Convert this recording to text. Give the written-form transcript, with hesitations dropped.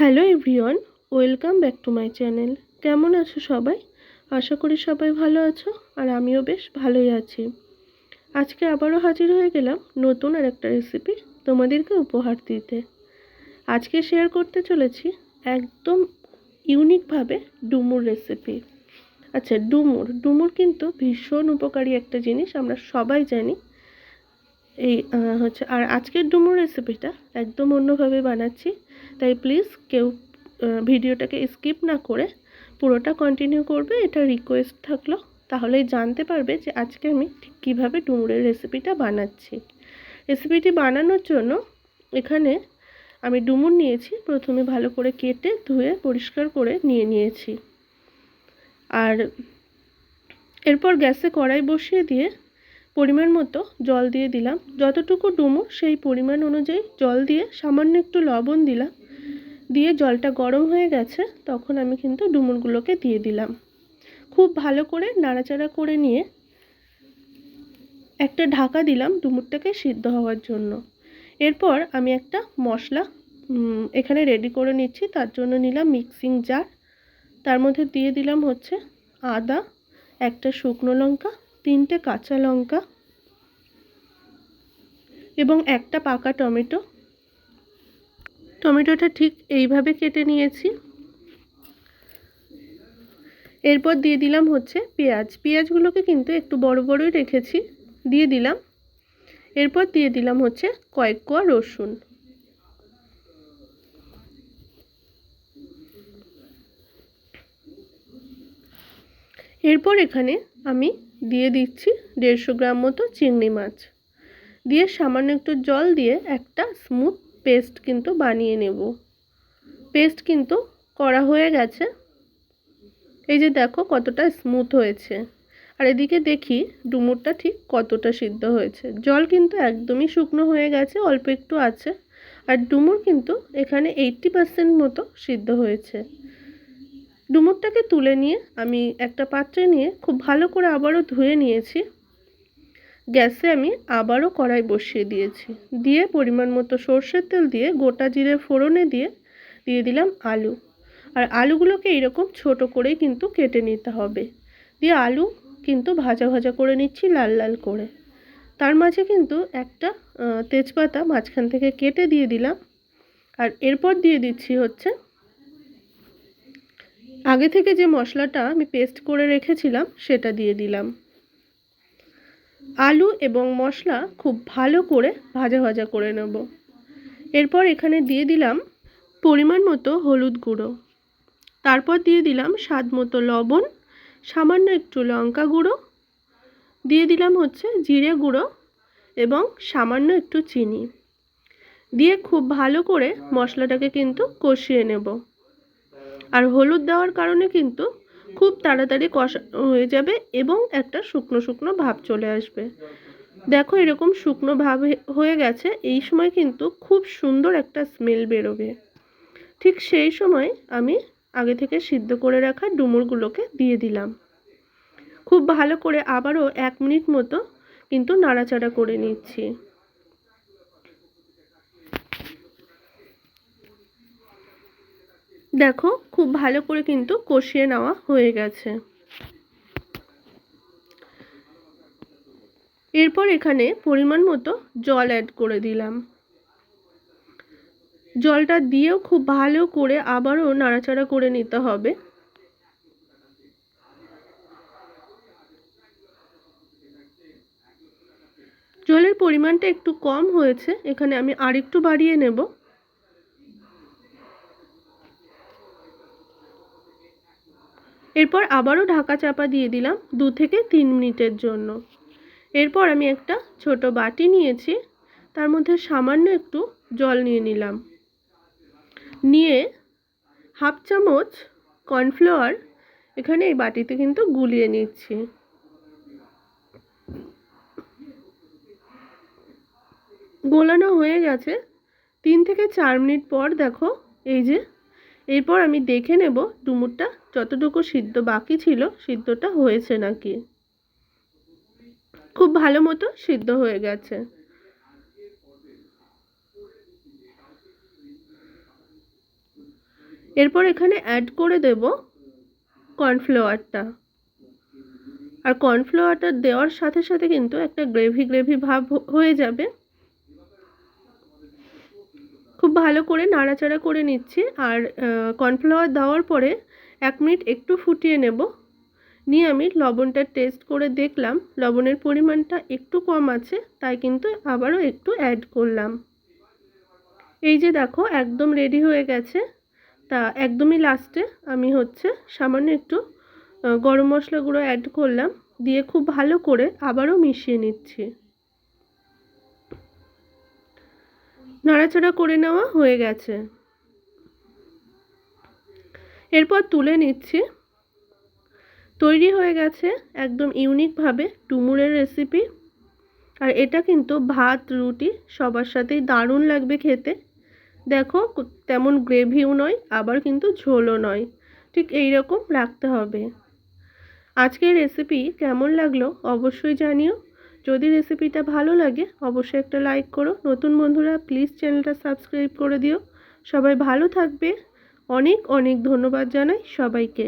Hello everyone, welcome back to my channel. কেমন আছো সবাই? আশা করি সবাই ভালো আছো, আর আমিও বেশ ভালোই আছি। আজকে আবারও হাজির হয়ে গেলাম নতুন আর একটা রেসিপি তোমাদেরকে উপহার দিতে। আজকে শেয়ার করতে চলেছি একদম ইউনিকভাবে ডুমুর রেসিপি। আচ্ছা, ডুমুর কিন্তু ভীষণ উপকারী একটা জিনিস, আমরা সবাই জানি। এই আর আজকের ডুমুর রেসিপিটা একদম অন্যভাবে বানাচ্ছি, তাই প্লিজ কেউ ভিডিওটাকে স্কিপ না করে পুরোটা কন্টিনিউ করবে, এটা রিকোয়েস্ট থাকলো। তাহলেই জানতে পারবে যে আজকে আমি ঠিক কীভাবে ডুমুরের রেসিপিটা বানাচ্ছি। রেসিপিটি বানানোর জন্য এখানে আমি ডুমুর নিয়েছি, প্রথমে ভালো করে কেটে ধুয়ে পরিষ্কার করে নিয়েছি। আর এরপর গ্যাসে কড়াই বসিয়ে দিয়ে পরিমাণ মতো জল দিয়ে দিলাম। যতটুকু ডুমুর সেই পরিমাণ অনুযায়ী জল দিয়ে সামান্য একটু লবণ দিলাম। দিয়ে জলটা গরম হয়ে গেছে, তখন আমি কিন্তু ডুমুরগুলোকে দিয়ে দিলাম। খুব ভালো করে নাড়াচাড়া করে নিয়ে একটা ঢাকা দিলাম ডুমুরটাকে সিদ্ধ হওয়ার জন্য। এরপর আমি একটা মশলা এখানে রেডি করে নিচ্ছি। তার জন্য নিলাম মিক্সিং জার, তার মধ্যে দিয়ে দিলাম হচ্ছে আদা, একটা শুকনো লঙ্কা, 3টে কাঁচা লঙ্কা এবং একটা পাকা টমেটো। টমেটোটা ঠিক এইভাবে কেটে নিয়েছি। এরপর দিয়ে দিলাম হচ্ছে পেঁয়াজগুলোকে কিন্তু একটু বড় বড়ই রেখেছি, দিয়ে দিলাম। এরপর দিয়ে দিলাম হচ্ছে কয়েক কোয়া রসুন। এরপর এখানে আমি দিয়ে দিচ্ছি 150 গ্রাম মতো চিংড়ি মাছ, দিয়ে সামান্য একটু জল দিয়ে একটা স্মুথ পেস্ট কিন্তু বানিয়ে নেব। পেস্ট কিন্তু করা হয়ে গেছে, এই যে দেখো কতটা স্মুথ হয়েছে। আর এদিকে দেখি ডুমুরটা ঠিক কতটা সিদ্ধ হয়েছে। জল কিন্তু একদমই শুকনো হয়ে গেছে, অল্প একটু আছে। আর ডুমুর কিন্তু এখানে 80% মতো সিদ্ধ হয়েছে। ডুমুরটাকে তুলে নিয়ে আমি একটা পাত্রে নিয়ে খুব ভালো করে আবারও ধুয়ে নিয়েছি। গ্যাসে আমি আবারও কড়াই বসিয়ে দিয়েছি, দিয়ে পরিমাণ মতো সর্ষের তেল দিয়ে গোটা জিরে ফোড়নে দিয়ে দিলাম আলু। আর আলুগুলোকে এইরকম ছোট করেই কিন্তু কেটে নিতে হবে। দিয়ে আলু কিন্তু ভাজা ভাজা করে নিচ্ছি লাল লাল করে। তার মাঝে কিন্তু একটা তেজপাতা মাঝখান থেকে কেটে দিয়ে দিলাম। আর এরপর দিয়ে দিচ্ছি হচ্ছে আগে থেকে যে মশলাটা আমি পেস্ট করে রেখেছিলাম সেটা দিয়ে দিলাম। আলু এবং মশলা খুব ভালো করে ভাজা ভাজা করে নেব। এরপর এখানে দিয়ে দিলাম পরিমাণ মতো হলুদ গুঁড়ো, তারপর দিয়ে দিলাম স্বাদ মতো লবণ, সামান্য একটু লঙ্কা গুঁড়ো, দিয়ে দিলাম হচ্ছে জিরে গুঁড়ো এবং সামান্য একটু চিনি, দিয়ে খুব ভালো করে মশলাটাকে কিন্তু কষিয়ে নেব। আর হলুদ দেওয়ার কারণে কিন্তু খুব তাড়াতাড়ি কষা হয়ে যাবে এবং একটা শুকনো শুকনো ভাব চলে আসবে। দেখো এরকম শুকনো ভাব হয়ে গেছে, এই সময় কিন্তু খুব সুন্দর একটা স্মেল বেরোবে। ঠিক সেই সময় আমি আগে থেকে সিদ্ধ করে রাখা ডুমুরগুলোকে দিয়ে দিলাম। খুব ভালো করে আবারও 1 মিনিট মতো কিন্তু নাড়াচাড়া করে নিচ্ছি। দেখো খুব ভালো করে কিন্তু কষিয়ে নেওয়া হয়ে গেছে। এরপর এখানে পরিমাণ মতো জল অ্যাড করে দিলাম। জলটা দিয়েও খুব ভালো করে আবারও নাড়াচাড়া করে নিতে হবে। জলের পরিমাণটা একটু কম হয়েছে, এখানে আমি আরেকটু বাড়িয়ে নেব। এরপর আবারও ঢাকা চাপা দিয়ে দিলাম 2 থেকে 3 মিনিটের জন্য। এরপর আমি একটা ছোট বাটি নিয়েছি, তার মধ্যে সামান্য একটু জল নিয়ে নিলাম। নিয়ে হাফ চামচ কর্নফ্লাওয়ার এখানে এই বাটিতে কিন্তু গুলিয়ে নিচ্ছি। গোলানো হয়ে গেছে। 3 থেকে 4 মিনিট পর দেখো এই যে, এরপর আমি দেখে নেব ডুমুরটা যতটুকু সিদ্ধ বাকি ছিল সিদ্ধটা হয়েছে নাকি। খুব ভালো মতো সিদ্ধ হয়ে গেছে। এরপর এখানে অ্যাড করে দেব কর্নফ্লাওয়ারটা। আর কর্নফ্লাওয়ারটা দেওয়ার সাথে সাথে কিন্তু একটা গ্রেভি গ্রেভি ভাব হয়ে যাবে। খুব ভালো করে নাড়াচাড়া করে নিচ্ছি। আর কর্নফ্লাওয়ার দেওয়ার পরে 1 মিনিট একটু ফুটিয়ে নেব। নিয়ে আমি লবণটা টেস্ট করে দেখলাম লবণের পরিমাণটা একটু কম আছে, তাই কিন্তু আবারও একটু অ্যাড করলাম। এই যে দেখো একদম রেডি হয়ে গেছে। তা একদমই লাস্টে আমি সামান্য একটু গরম মশলা গুঁড়ো অ্যাড করলাম, দিয়ে খুব ভালো করে আবারও মিশিয়ে নিচ্ছি। নাড়াচাড়া করে নেওয়া হয়ে গেছে। এরপর তুলে নিচ্ছি। তৈরি হয়ে গেছে একদম ইউনিকভাবে ডুমুরের রেসিপি। আর এটা কিন্তু ভাত রুটি সবার সাথেই দারুণ লাগবে খেতে। দেখো তেমন গ্রেভিও নয়, আবার কিন্তু ঝোলও নয়, ঠিক এই রকম রাখতে হবে। আজকের রেসিপি কেমন লাগলো অবশ্যই জানিও। যদি রেসিপিটা ভালো লাগে অবশ্যই একটা লাইক করো। নতুন বন্ধুরা প্লিজ চ্যানেলটা সাবস্ক্রাইব করে দিও। সবাই ভালো থাকবে। অনেক অনেক ধন্যবাদ জানাই সবাইকে।